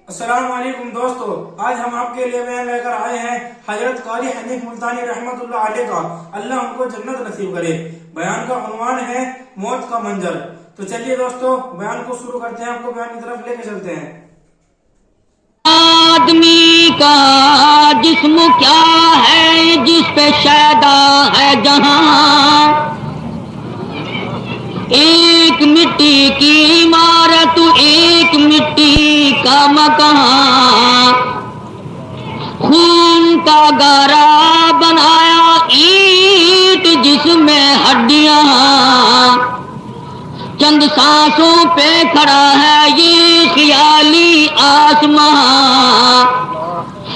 السلام علیکم دوستو، آج ہم آپ کے لیے بیان لے کر آئے ہیں حضرت قاری حنیف ملتانی رحمت اللہ علیہ کا، اللہ ان کو جنت نصیب کرے۔ بیان کا عنوان ہے موت کا منظر۔ تو چلیے دوستو بیان کو شروع کرتے ہیں، آپ کو بیان کی طرف لے کے چلتے ہیں۔ آدمی کا جسم کیا ہے جس پہ شیدا ہے جہاں، ایک مٹی کی عمارت ایک مٹی کا مکان، خون کا گارا بنایا اینٹ جس میں ہڈیاں، چند سانسوں پہ کھڑا ہے یہ خیالی آسمان،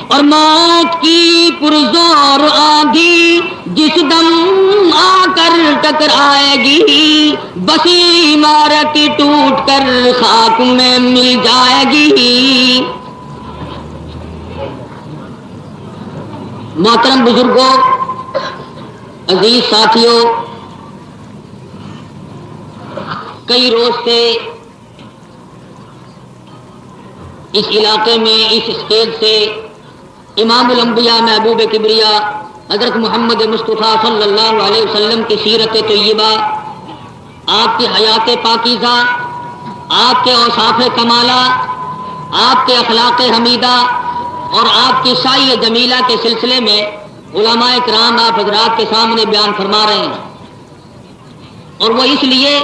اور موت کی پرزور آندھی جس دم آ کر ٹکرائے گی، بسی عمارت ٹوٹ کر خاک میں مل جائے گی۔ محترم بزرگوں، عزیز ساتھیوں، کئی روز سے اس علاقے میں اس اسٹیج سے امام الانبیاء محبوب کبریا حضرت محمد مصطفیٰ صلی اللہ علیہ وسلم کی سیرت طیبہ، آپ کی حیات پاکیزہ، آپ کے اوصاف کمالہ، آپ کے اخلاق حمیدہ اور آپ کی سعی جمیلہ کے سلسلے میں علماء کرام آپ حضرات کے سامنے بیان فرما رہے ہیں، اور وہ اس لیے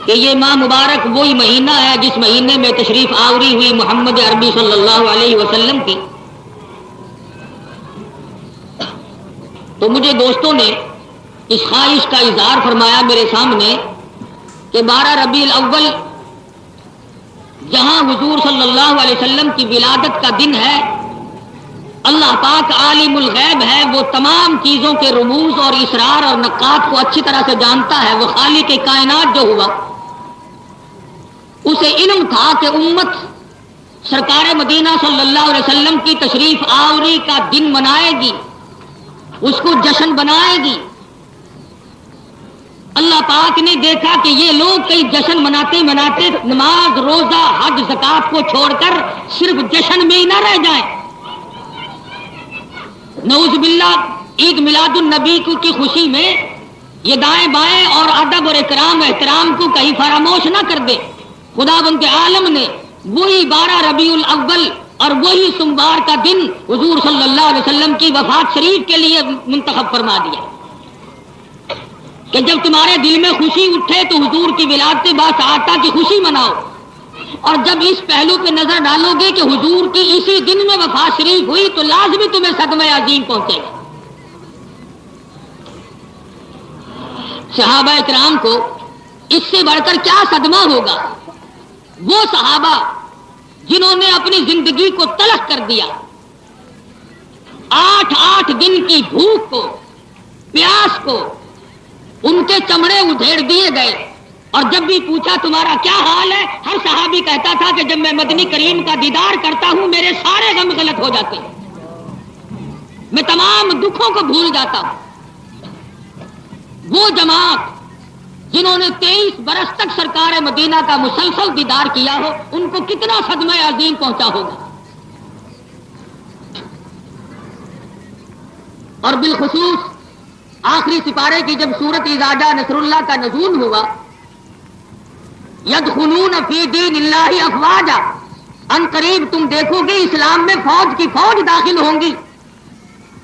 کہ یہ ماہ مبارک وہی مہینہ ہے جس مہینے میں تشریف آوری ہوئی محمد عربی صلی اللہ علیہ وسلم کی۔ تو مجھے دوستوں نے اس خواہش کا اظہار فرمایا میرے سامنے کہ 12 ربیع الاول جہاں حضور صلی اللہ علیہ وسلم کی ولادت کا دن ہے، اللہ پاک عالم الغیب ہے، وہ تمام چیزوں کے رموز اور اسرار اور نقاط کو اچھی طرح سے جانتا ہے۔ وہ خالق کائنات جو ہوا، اسے علم تھا کہ امت سرکار مدینہ صلی اللہ علیہ وسلم کی تشریف آوری کا دن منائے گی، اس کو جشن بنائے گی۔ اللہ پاک نے دیکھا کہ یہ لوگ کئی جشن مناتے مناتے نماز روزہ حج زکات کو چھوڑ کر صرف جشن میں ہی نہ رہ جائیں، نعوذ باللہ عید میلاد النبی کی خوشی میں یہ دائیں بائیں اور ادب اور اکرام احترام کو کہیں فراموش نہ کر دے۔ خداوند عالم نے وہی 12 ربیع الاول اور وہی سوموار کا دن حضور صلی اللہ علیہ وسلم کی وفات شریف کے لیے منتخب فرما دیا کہ جب تمہارے دل میں خوشی اٹھے تو حضور کی ولادت باسعادہ کی خوشی مناؤ، اور جب اس پہلو پہ نظر ڈالو گے کہ حضور کی اسی دن میں وفات شریف ہوئی تو لازمی تمہیں صدمہ عظیم پہنچے گا۔ صحابہ اکرام کو اس سے بڑھ کر کیا صدمہ ہوگا؟ وہ صحابہ جنہوں نے اپنی زندگی کو تلخ کر دیا، 8 دن کی بھوک کو، پیاس کو، ان کے چمڑے ادھیڑ دیے گئے، اور جب بھی پوچھا تمہارا کیا حال ہے، ہر صحابی کہتا تھا کہ جب میں مدنی کریم کا دیدار کرتا ہوں میرے سارے غم غلط ہو جاتے ہیں، میں تمام دکھوں کو بھول جاتا ہوں۔ وہ جماعت جنہوں نے 23 برس تک سرکار مدینہ کا مسلسل دیدار کیا ہو، ان کو کتنا صدمہ عظیم پہنچا ہوگا۔ اور بالخصوص آخری سپارے کی جب سورت اذا جاء نصر اللہ کا نزول ہوا، یدخلون فی دین اللہ افواجا، ان قریب تم دیکھو گے اسلام میں فوج کی فوج داخل ہوں گی،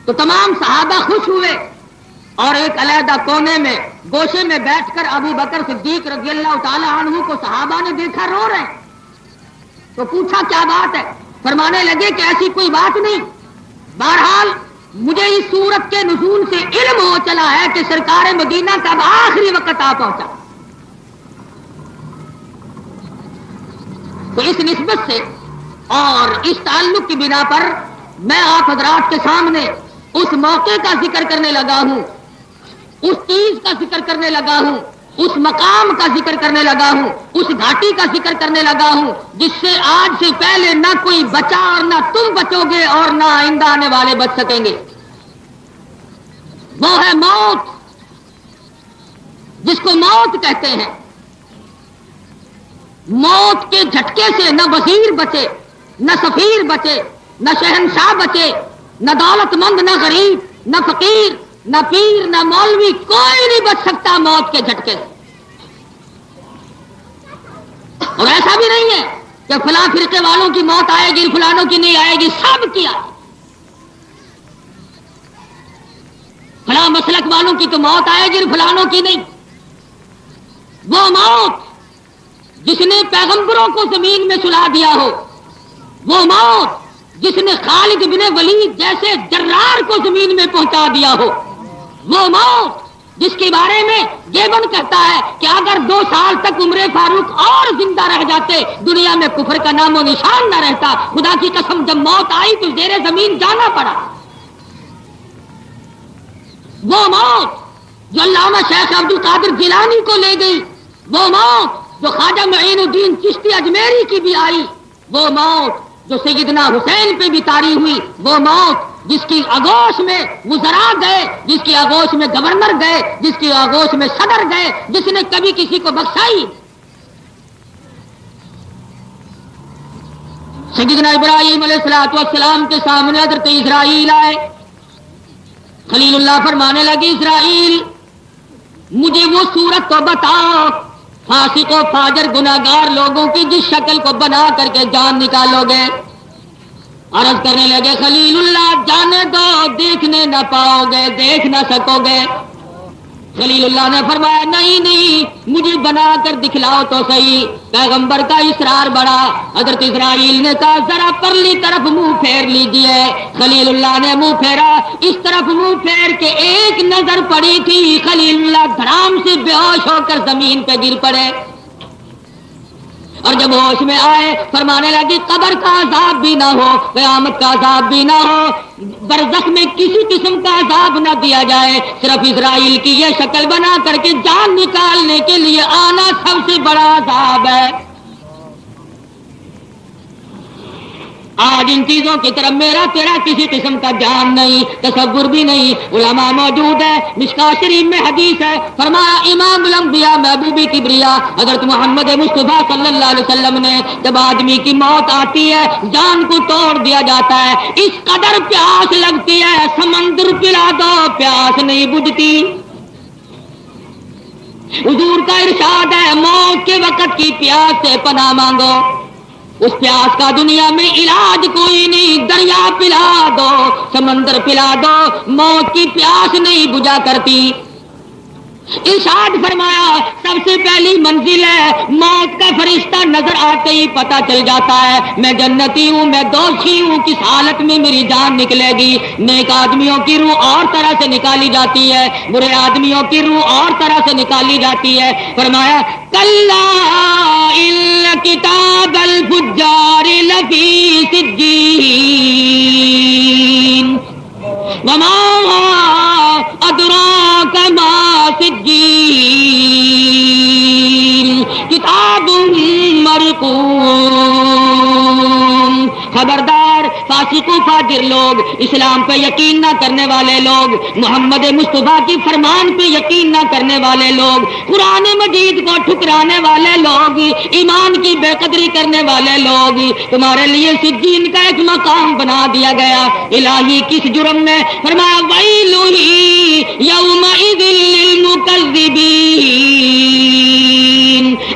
تو تمام صحابہ خوش ہوئے، اور ایک علیحدہ کونے میں گوشے میں بیٹھ کر ابو بکر صدیق رضی اللہ تعالی عنہ کو صحابہ نے دیکھا رو رہے ہیں، تو پوچھا کیا بات ہے؟ فرمانے لگے کہ ایسی کوئی بات نہیں، بہرحال مجھے اس سورت کے نزول سے علم ہو چلا ہے کہ سرکار مدینہ کا آخری وقت آ پہنچا۔ تو اس نسبت سے اور اس تعلق کی بنا پر میں آپ حضرات کے سامنے اس موقع کا ذکر کرنے لگا ہوں، اس چیز کا ذکر کرنے لگا ہوں، اس مقام کا ذکر کرنے لگا ہوں، اس گھاٹی کا ذکر کرنے لگا ہوں جس سے آج سے پہلے نہ کوئی بچا اور نہ تم بچو گے اور نہ آئندہ آنے والے بچ سکیں گے۔ وہ ہے موت، جس کو موت کہتے ہیں۔ موت کے جھٹکے سے نہ وزیر بچے نہ سفیر بچے، نہ شہنشاہ بچے، نہ دولت مند، نہ غریب، نہ فقیر، نہ پیر، نہ مولوی، کوئی نہیں بچ سکتا موت کے جھٹکے سے۔ اور ایسا بھی نہیں ہے کہ فلاں فرقے والوں کی موت آئے گی فلانوں کی نہیں آئے گی، سب کی آئے گی۔ فلاں مسلک والوں کی تو موت آئے گی فلانوں کی نہیں۔ وہ موت جس نے پیغمبروں کو زمین میں سلا دیا ہو، وہ موت جس نے خالد بن ولید جیسے جرار کو زمین میں پہنچا دیا ہو، وہ موت جس کے بارے میں گیبن کہتا ہے کہ اگر 2 سال تک عمر فاروق اور زندہ رہ جاتے دنیا میں کفر کا نام و نشان نہ رہتا۔ خدا کی قسم جب موت آئی تو زیر زمین جانا پڑا۔ وہ موت جو علامہ شیخ عبد القادر جیلانی کو لے گئی، وہ موت جو خواجہ معین الدین چشتی اجمیری کی بھی آئی، وہ موت جو سیدنا حسین پہ بھی طاری ہوئی، وہ موت جس کی آغوش میں وزراء گئے، جس کی آغوش میں گورنر گئے، جس کی آغوش میں صدر گئے، جس نے کبھی کسی کو بخشائی۔ سیدنا ابراہیم علیہ السلام کے سامنے حضرت اسرائیل آئے۔ خلیل اللہ فرمانے لگے اسرائیل مجھے وہ صورت تو بتاؤ فاسق و فاجر گناہگار لوگوں کی جس شکل کو بنا کر کے جان نکالو گے۔ عرض کرنے لگے خلیل اللہ جانے دو، دیکھنے نہ پاؤ گے، دیکھ نہ سکو گے۔ خلیل اللہ نے فرمایا نہیں مجھے بنا کر دکھلاؤ تو صحیح۔ پیغمبر کا اصرار بڑا۔ حضرت اسرائیل نے کہا ذرا پرلی طرف منہ پھیر لیجئے۔ خلیل اللہ نے منہ پھیرا، اس طرف منہ پھیر کے ایک نظر پڑی تھی، خلیل اللہ دھڑام سے بے ہوش ہو کر زمین پہ گر پڑے۔ اور جب ہوش میں آئے فرمانے لگی قبر کا عذاب بھی نہ ہو، قیامت کا عذاب بھی نہ ہو، برزخ میں کسی قسم کا عذاب نہ دیا جائے، صرف اسرائیل کی یہ شکل بنا کر کے جان نکالنے کے لیے آنا سب سے بڑا عذاب ہے۔ آج ان چیزوں کی طرف میرا تیرا کسی قسم کا جان نہیں، تصور بھی نہیں۔ علماء موجود ہے، مشکاۃ شریف میں حدیث ہے، فرمایا امام الانبیاء محبوب کبریا حضرت محمد مصطفیٰ صلی اللہ علیہ وسلم نے جب آدمی کی موت آتی ہے جان کو توڑ دیا جاتا ہے، اس قدر پیاس لگتی ہے سمندر پلا دو پیاس نہیں بجھتی۔ حضور کا ارشاد ہے موت کے وقت کی پیاس سے پناہ مانگو، اس پیاس کا دنیا میں علاج کوئی نہیں، دریا پلا دو، سمندر پلا دو، موت کی پیاس نہیں بجھا کرتی۔ ارشاد فرمایا سب سے پہلی منزل ہے موت کا فرشتہ نظر آتے ہی پتہ چل جاتا ہے میں جنتی ہوں میں دوشی ہوں، کس حالت میں میری جان نکلے گی۔ نیک آدمیوں کی روح اور طرح سے نکالی جاتی ہے، برے آدمیوں کی روح اور طرح سے نکالی جاتی ہے۔ فرمایا کلا ان کتاب الفجار لفی سجین وما ادراک ما سجین کتاب مرقوم۔ خبردار فاسق و فاجر لوگ، اسلام پہ یقین نہ کرنے والے لوگ، محمد مصطفیٰ کی فرمان پہ یقین نہ کرنے والے لوگ، قرآن مجید کو ٹھکرانے والے لوگ، ایمان کی بے قدری کرنے والے لوگ، تمہارے لیے سجین کا ایک مقام بنا دیا گیا۔ الہی کس جرم میں؟ فرمایا ویل یومئذ للمکذبین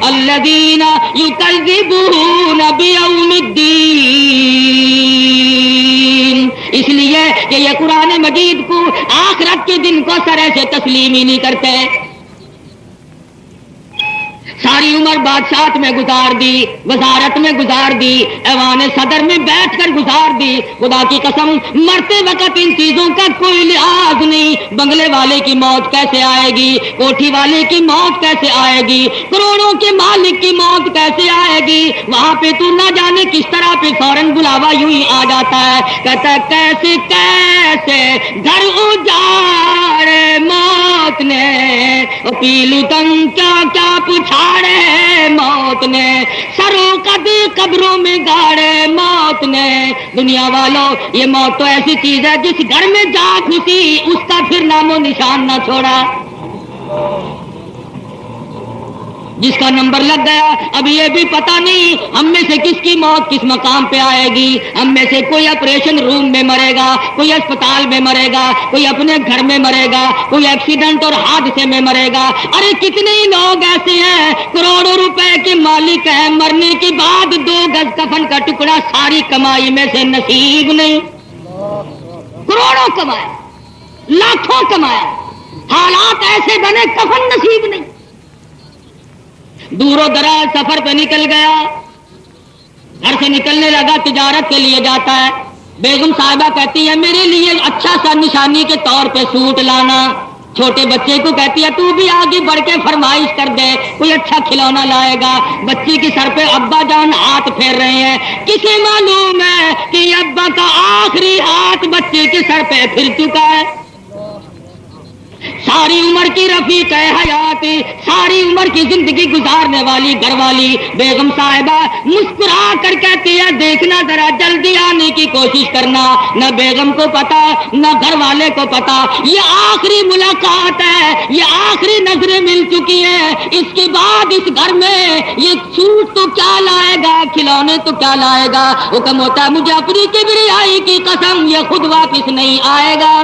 الذین یکذبون بیوم الدین۔ اس لیے کہ یہ قرآن مجید کو آخرت کے دن کو سرے سے تسلیم ہی نہیں کرتے۔ ساری عمر بادشاہت میں گزار دی، وزارت میں گزار دی، ایوان صدر میں بیٹھ کر گزار دی، خدا کی قسم مرتے وقت ان چیزوں کا کوئی لحاظ نہیں۔ بنگلے والے کی موت کیسے آئے گی، کوٹھی والے کی موت کیسے آئے گی، کروڑوں کے مالک کی موت کیسے آئے گی، وہاں پہ تو نہ جانے کس طرح پہ فوراً بلاوا یوں ہی آ جاتا ہے، کہتا کیسے کیسے گھر اجاڑے موت نے، پیلو تنگ کیا کیا پوچھا موت نے، سروں قدی قبروں میں گاڑے موت نے۔ دنیا والوں یہ موت تو ایسی چیز ہے جس گھر میں جا گھسی اس کا پھر نام و نشان نہ چھوڑا۔ جس کا نمبر لگ گیا اب یہ بھی پتا نہیں ہم میں سے کس کی موت کس مقام پہ آئے گی. ہم میں سے کوئی آپریشن روم میں مرے گا, کوئی اسپتال میں مرے گا, کوئی اپنے گھر میں مرے گا, کوئی ایکسیڈنٹ اور حادثے میں مرے گا. ارے کتنے ہی لوگ ایسے ہیں کروڑوں روپے کے مالک ہیں, مرنے کے بعد 2 گز کفن کا ٹکڑا ساری کمائی میں سے نصیب نہیں. کروڑوں کمایا, لاکھوں کمایا, حالات ایسے بنے کفن نصیب نہیں. دور و دراز سفر پہ نکل گیا, گھر سے نکلنے لگا, تجارت کے لیے جاتا ہے. بیگم صاحبہ کہتی ہے میرے لیے اچھا سا نشانی کے طور پہ سوٹ لانا. چھوٹے بچے کو کہتی ہے تو بھی آگے بڑھ کے فرمائش کر دے, کوئی اچھا کھلونا لائے گا. بچی کے سر پہ ابا جان ہاتھ پھیر رہے ہیں. کسے معلوم ہے کہ ابا کا آخری ہاتھ بچے کے سر پہ پھر چکا ہے. ساری عمر کی رفیق حیات, ساری عمر کی زندگی گزارنے والی گھر والی بیگم صاحبہ مسکرا کر کہتی ہے دیکھنا ذرا جلدی آنے کی کوشش کرنا. نہ بیگم کو پتا نہ گھر والے کو پتا, یہ آخری ملاقات ہے, یہ آخری نظریں مل چکی ہیں. اس کے بعد اس گھر میں یہ سوٹ تو کیا لائے گا, کھلونے تو کیا لائے گا. حکم ہوتا ہے مجھے اپنی کبریائی کی قسم یہ خود واپس نہیں آئے گا.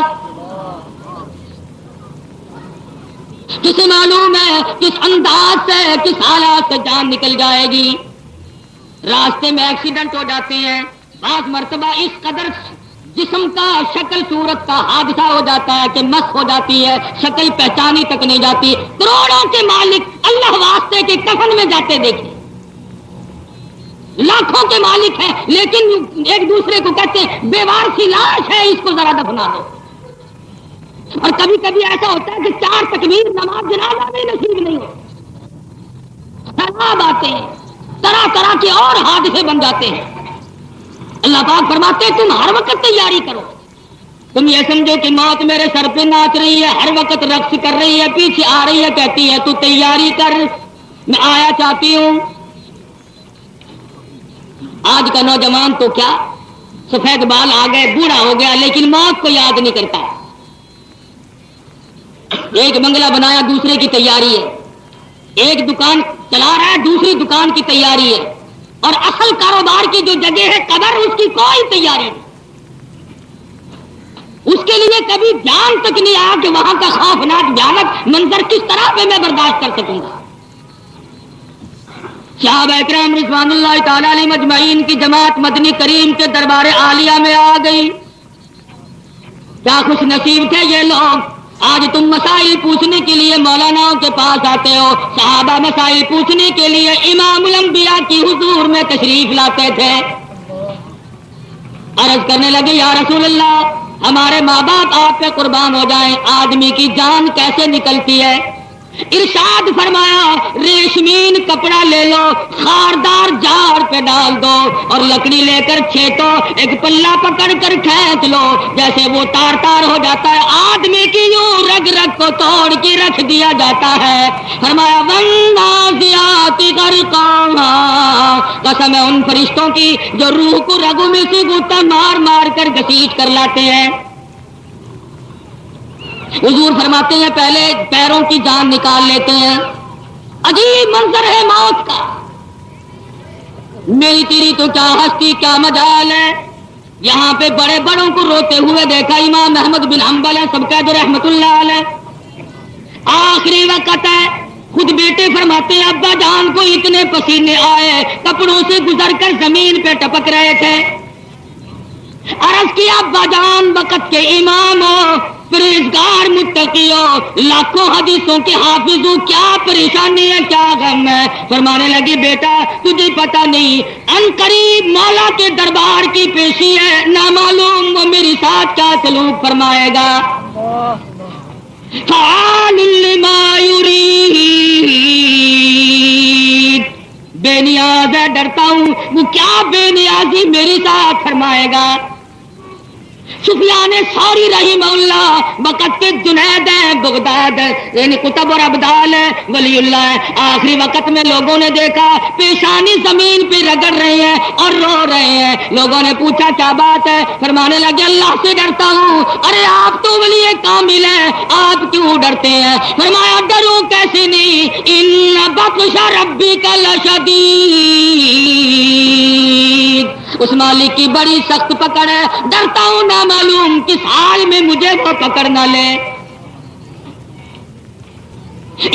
کسے معلوم ہے کس انداز سے کس حالات سے جان نکل جائے گی. راستے میں ایکسیڈنٹ ہو جاتے ہیں, بعض مرتبہ اس قدر جسم کا شکل صورت کا حادثہ ہو جاتا ہے کہ مس ہو جاتی ہے, شکل پہچانی تک نہیں جاتی. کروڑوں کے مالک اللہ واسطے کے کفن میں جاتے دیکھیں, لاکھوں کے مالک ہیں لیکن ایک دوسرے کو کہتے ہیں بیوار سی لاش ہے اس کو ذرا دفنا دو. اور کبھی کبھی ایسا ہوتا ہے کہ 4 تکبیر نماز جنازہ میں نصیب نہیں ہو, سیلاب آتے ہیں, طرح طرح کے اور حادثے بن جاتے ہیں. اللہ پاک فرماتے ہیں تم ہر وقت تیاری کرو. تم یہ سمجھو کہ موت میرے سر پہ ناچ رہی ہے, ہر وقت رقص کر رہی ہے, پیچھے آ رہی ہے, کہتی ہے تو تیاری کر, میں آیا چاہتی ہوں. آج کا نوجوان تو کیا سفید بال آ گئے, بوڑھا ہو گیا, لیکن موت کو یاد نہیں کرتا. ایک بنگلہ بنایا دوسرے کی تیاری ہے, ایک دکان چلا رہا ہے دوسری دکان کی تیاری ہے, اور اصل کاروبار کی جو جگہ ہے قبر اس کی کوئی تیاری نہیں. اس کے لیے کبھی دھیان تک نہیں آیا کہ وہاں کا خوفناک بھیانک منظر کس طرح پہ میں برداشت کر سکوں گا. صحابہ اکرام رضوان اللہ تعالی علیہ مجمعین کی جماعت مدنی کریم کے دربار عالیہ میں آ گئی. کیا خوش نصیب تھے یہ لوگ. آج تم مسائل پوچھنے کے لیے مولاناؤں کے پاس آتے ہو, صحابہ مسائل پوچھنے کے لیے امام الانبیاء کی حضور میں تشریف لاتے تھے. عرض کرنے لگے یا رسول اللہ ہمارے ماں باپ آپ پہ قربان ہو جائیں, آدمی کی جان کیسے نکلتی ہے. ارشاد فرمایا ریشمین کپڑا لے لو, خاردار جار پہ ڈال دو, اور لکڑی لے کر چھیٹو, ایک پلہ پکڑ کر کھینچ لو, جیسے وہ تار تار ہو جاتا ہے آدمی کی یوں رگ رگ کو توڑ کے رکھ دیا جاتا ہے. فرمایا والنازعات غرقا, قسم ہے ان فرشتوں کی جو روح کو رگوں میں سے غوطہ مار مار کر گھسیٹ کر لاتے ہیں. حضور فرماتے ہیں پہلے پیروں کی جان نکال لیتے ہیں. عجیب منظر ہے موت کا. میری تیری تو کیا ہستی کیا مجال ہے. یہاں پہ بڑے بڑوں کو روتے ہوئے دیکھا, امام احمد بن حنبل ہے سب کا جو رحمت اللہ علیہ. آخری وقت ہے, خود بیٹے فرماتے ہیں ابا جان کو اتنے پسینے آئے کپڑوں سے گزر کر زمین پہ ٹپک رہے تھے. عرض کیا ابا جان وقت کے امام ہو, پرہیزگار متقیو, لاکھوں حدیثوں کے حافظوں, کیا پریشانی ہے کیا غم ہے. فرمانے لگی بیٹا تجھے پتہ نہیں ان قریب مولا کے دربار کی پیشی ہے, نہ معلوم وہ میرے ساتھ کیا سلوک فرمائے گا. فعال لما یرید, بے نیاز ہے ڈرتا ہوں وہ کیا بے نیازی میرے ساتھ فرمائے گا. سفیان ثوری رحمہ اللہ وقت کے جنید ہے، بغداد یعنی کتب اور ابدال ہے، ولی اللہ ہے، آخری وقت میں لوگوں نے دیکھا پیشانی زمین پہ رگڑ رہے ہیں اور رو رہے ہیں. لوگوں نے پوچھا کیا بات ہے؟ فرمانے لگے اللہ سے ڈرتا ہوں. ارے آپ تو ولی کامل ہیں، آپ کیوں ڈرتے ہیں؟ فرمایا ڈروں کیسے نہیں، ان بطش ربک لشدید، اس مالک کی بڑی سخت پکڑ ہے، ڈرتا ہوں نہ معلوم کس حال میں مجھے وہ پکڑ نہ لے.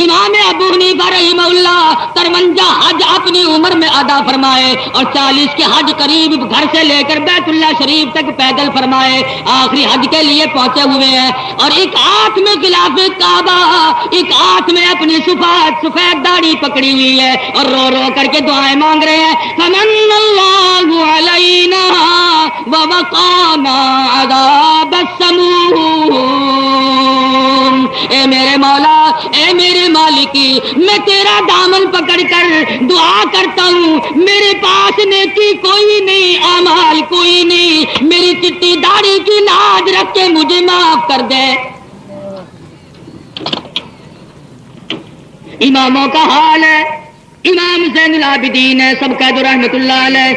امام ابو حنیفہ رحمہ اللہ 53 حج اپنی عمر میں ادا فرمائے اور 40 کے حج قریب گھر سے لے کر بیت اللہ شریف تک پیدل فرمائے، آخری حج کے لیے پہنچے ہوئے ہیں اور ایک ہاتھ میں غلاف کعبہ، ایک ہاتھ میں اپنی سفید داڑھی پکڑی ہوئی ہے اور رو رو کر کے دعائیں مانگ رہے ہیں. فمن اللہ علینا ووقانا عذاب السموم. اے میرے مولا، اے میرے مالکی، میں تیرا دامن پکڑ کر دعا کرتا ہوں، میرے پاس نیکی کوئی نہیں، اعمال کوئی نہیں، میری چٹی داڑھی کی لاج رکھ کے مجھے معاف کر دے. اماموں کا حال ہے، امام زین العابدین ہے سب قید رحمت اللہ علیہ،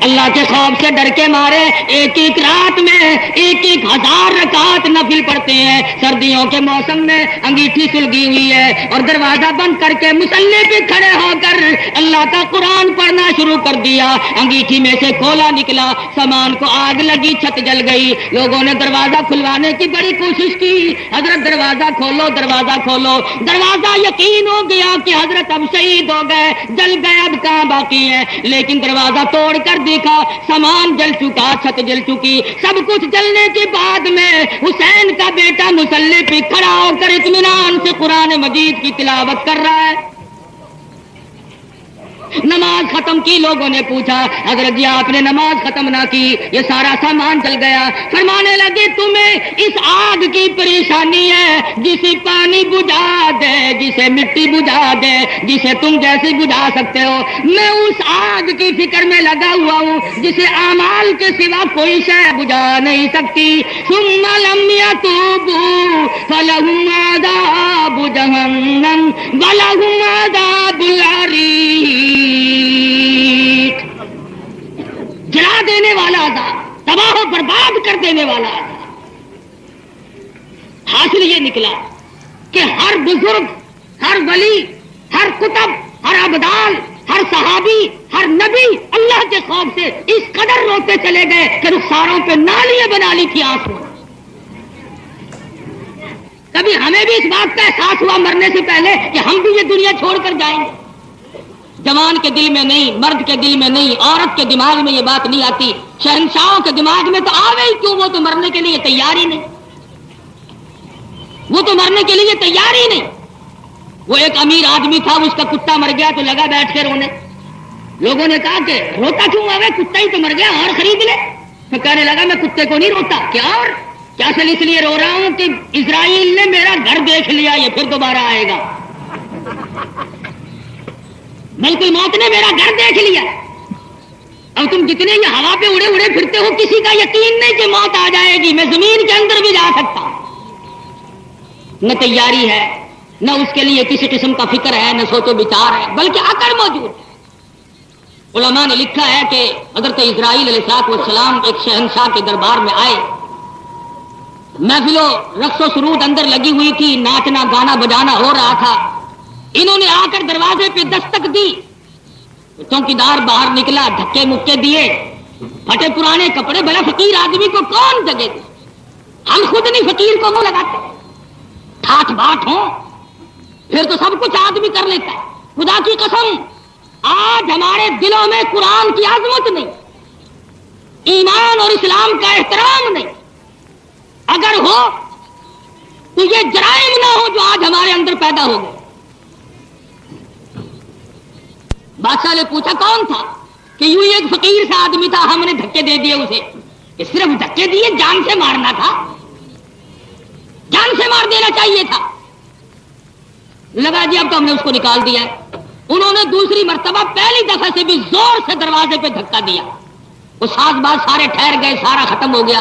اللہ کے خوف سے ڈر کے مارے ایک ایک رات میں 1000 رکعت نفل پڑھتے ہیں. سردیوں کے موسم میں انگیٹھی سلگی ہوئی ہے اور دروازہ بند کر کے مصلی پہ کھڑے ہو کر اللہ کا قرآن پڑھنا شروع کر دیا. انگیٹھی میں سے کھولا نکلا، سامان کو آگ لگی، چھت جل گئی. لوگوں نے دروازہ کھلوانے کی بڑی کوشش کی، حضرت دروازہ کھولو، دروازہ کھولو. دروازہ یقین ہو گیا کہ حضرت اب شہید ہو گئے، جل گئے، اب کہاں باقی ہے. لیکن دروازہ توڑ کر دیکھا، سامان جل چکا، چھت جل چکی. سب کچھ جلنے کے بعد میں حسین کا بیٹا مصلی پہ کھڑا ہو کر اطمینان سے قرآن مجید کی تلاوت کر رہا ہے. نماز ختم کی، لوگوں نے پوچھا حضرت جی آپ نے نماز ختم نہ کی، یہ سارا سامان جل گیا. فرمانے لگے تمہیں اس آگ کی پریشانی ہے، جسے پانی بجھا دے، جسے مٹی بجھا دے، جسے تم جیسے بجھا سکتے ہو. میں اس آگ کی فکر میں لگا ہوا ہوں جسے اعمال کے سوا کوئی شے بجھا نہیں سکتی. ثم لم يتوبوا فلهم عذاب جہنم ولهم عذاب الحریق. جلا دینے والا عذاب، تباہ و برباد کر دینے والا عذاب. حاصل یہ نکلا کہ ہر بزرگ، ہر ولی، ہر کتب، ہر ابدال، ہر صحابی، ہر نبی اللہ کے خوف سے اس قدر روتے چلے گئے کہ رخساروں پہ نالیاں بنا لی تھی آنسو. کبھی ہمیں بھی اس بات کا احساس ہوا مرنے سے پہلے کہ ہم بھی یہ دنیا چھوڑ کر جائیں گے؟ جوان کے دل میں نہیں، مرد کے دل میں نہیں، عورت کے دماغ میں یہ بات نہیں آتی. شہنشاہوں کے دماغ میں تو آوے ہی کیوں، وہ تو مرنے کے لیے تیار ہی نہیں، وہ تو مرنے کے لیے تیار ہی نہیں. وہ ایک امیر آدمی تھا، اس کا کتا مر گیا تو لگا بیٹھ کے رونے. لوگوں نے کہا کہ روتا کیوں آوے، کتا ہی تو مر گیا، اور خرید لے. تو کہنے لگا میں کتے کو نہیں روتا. کیا اور کیا اصل اس لیے رو رہا ہوں کہ اسرائیل نے میرا گھر دیکھ لیا، یہ پھر دوبارہ آئے گا. بلکہ موت نے میرا گھر دیکھ لیا. اب تم جتنے یہ ہوا پہ اڑے اڑے پھرتے ہو، کسی کا یقین نہیں کہ موت آ جائے گی. میں زمین کے اندر بھی جا سکتا ہوں. نہ تیاری ہے، نہ اس کے لیے کسی قسم کا فکر ہے، نہ سوچ و بچار ہے، بلکہ عقل موجود ہے. علماء نے لکھا ہے کہ حضرت اسرائیل علیہ السلام ایک شہنشاہ کے دربار میں آئے. محفل و رقص و سرود اندر لگی ہوئی تھی، ناچنا گانا بجانا ہو رہا تھا. انہوں نے آ کر دروازے پہ دستک دی. چوکیدار باہر نکلا، دھکے مکے دیے، پھٹے پرانے کپڑے. بڑا فقیر آدمی کو کون جگہ دے؟ ہم خود نہیں فقیر کو منہ لگاتے. ٹھاٹ باٹ ہو پھر تو سب کچھ آدمی کر لیتا ہے. خدا کی قسم آج ہمارے دلوں میں قرآن کی عظمت نہیں، ایمان اور اسلام کا احترام نہیں. اگر ہو تو یہ جرائم نہ ہو جو آج ہمارے اندر پیدا ہو گئے. بادشاہ نے پوچھا کون تھا، کہ یوں ایک فقیر سا آدمی تھا، ہم نے دھکے دے دیے اسے. کہ صرف دھکے دیے، جان سے مارنا تھا، جان سے مار دینا چاہیے تھا. لگا جی اب تو ہم نے اس کو نکال دیا. انہوں نے دوسری مرتبہ پہلی دفعہ سے بھی زور سے دروازے پہ دھکا دیا. وہ ساز باز سارے ٹھہر گئے، سارا ختم ہو گیا.